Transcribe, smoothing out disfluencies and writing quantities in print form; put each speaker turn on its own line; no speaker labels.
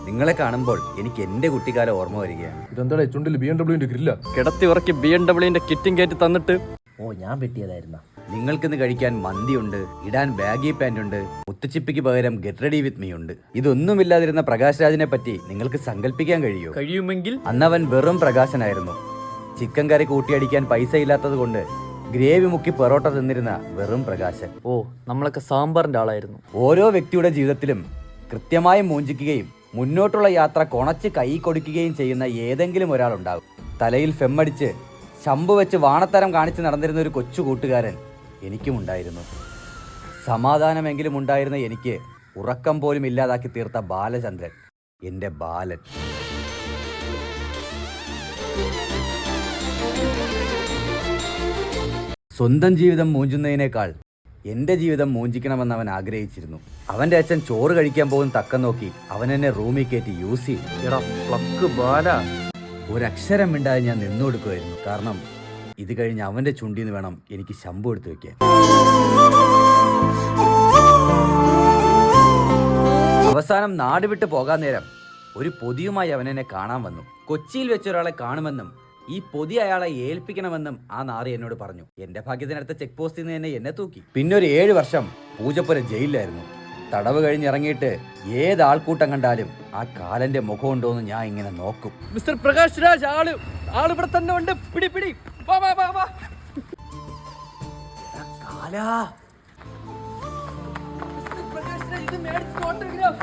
നിങ്ങളെ കാണുമ്പോൾ എനിക്ക് എന്റെ കുട്ടിക്കാലം ഓർമ്മ വരികയാണ്.
ഇതെന്താ ചുണ്ടിൽ BMW ഗ്രില്ല?
കിടത്തി ഉറക്കി BMW കിറ്റും കയറ്റി തന്നിട്ട്
ഓ, ഞാൻ പെട്ടിയതായിരുന്ന.
നിങ്ങൾക്കിന്ന് കഴിക്കാൻ മന്തിയുണ്ട്, ഇടാൻ ബാഗി പാന്റ് ഉണ്ട്, മുത്തുച്ചിപ്പിക്ക് പകരം ഗെറ്റ് റെഡി വിത്ത് മീ ഉണ്ട്. ഇതൊന്നുമില്ലാതിരുന്ന പ്രകാശ് രാജിനെ പറ്റി നിങ്ങൾക്ക് സങ്കല്പിക്കാൻ
കഴിയുമെങ്കിൽ
അന്നവൻ വെറും പ്രകാശനായിരുന്നു. ചിക്കൻ കറി കൂട്ടിയടിക്കാൻ പൈസ ഇല്ലാത്തത് കൊണ്ട് ഗ്രേവി മുക്കി പൊറോട്ട തിന്നിരുന്ന വെറും പ്രകാശൻ.
ഓ, നമ്മളൊക്കെ സാമ്പാറിന്റെ ആളായിരുന്നു.
ഓരോ വ്യക്തിയുടെ ജീവിതത്തിലും കൃത്യമായി മൂഞ്ചിക്കുകയും മുന്നോട്ടുള്ള യാത്ര കൊണച്ച് കൈ കൊടുക്കുകയും ചെയ്യുന്ന ഏതെങ്കിലും ഒരാളുണ്ടാകും. തലയിൽ ഫെമ്മടിച്ച് ശമ്പു വെച്ച് വാണത്തരം കാണിച്ച് നടന്നിരുന്ന ഒരു കൊച്ചു കൂട്ടുകാരൻ എനിക്കുമുണ്ടായിരുന്നു. സമാധാനമെങ്കിലും ഉണ്ടായിരുന്ന എനിക്ക് ഉറക്കം പോലും ഇല്ലാതാക്കി തീർത്ത ബാലചന്ദ്രൻ, എൻ്റെ ബാലൻ. സ്വന്തം ജീവിതം മൂഞ്ചുന്നതിനേക്കാൾ എൻ്റെ ജീവിതം മൂഞ്ചിക്കണമെന്ന് അവൻ ആഗ്രഹിച്ചിരുന്നു. അവൻ്റെ അച്ഛൻ ചോറ് കഴിക്കാൻ പോകുന്ന തക്കം നോക്കി അവൻ എന്നെ റൂമിൽ കയറ്റി യൂസ് ചെയ്തു.
എടാ പ്ലക്ക് ബാല,
ഒരക്ഷരം മിണ്ടാതെ ഞാൻ നിന്നു കൊടുക്കുമായിരുന്നു. കാരണം ഇത് കഴിഞ്ഞ് അവൻ്റെ ചുണ്ടിന്ന് വേണം എനിക്ക് ശമ്പു എടുത്തു വെക്കാൻ. അവസാനം നാട് വിട്ട് പോകാൻ നേരം ഒരു പൊതിയുമായി അവൻ എന്നെ കാണാൻ വന്നു. കൊച്ചിയിൽ വെച്ചൊരാളെ കാണുമെന്നും ഈ പൊതി അയാളെ ഏൽപ്പിക്കണമെന്നും ആ നാറി എന്നോട് പറഞ്ഞു. എന്റെ ഭാഗ്യത്തിനടുത്ത ചെക്ക് പോസ്റ്റിൽ നിന്ന് എന്നെ തൂക്കി. പിന്നെ ഒരു 7 വർഷം പൂജപ്പുര ജയിലിലായിരുന്നു. തടവ് കഴിഞ്ഞിറങ്ങിയിട്ട് ഏത് ആൾക്കൂട്ടം കണ്ടാലും ആ കാലന്റെ മുഖം ഉണ്ടോന്ന് ഞാൻ ഇങ്ങനെ നോക്കും.
മിസ്റ്റർ പ്രകാശ് രാജ്, ആള് ഇവിടെ തന്നെ ഉണ്ട്. പിടി പിടി, വാ വാ വാ വാ.
കാലാ,
മിസ്റ്റർ പ്രകാശ് രാജ്, ഇത് മേടിച്ച ഓട്ടോഗ്രാഫ്.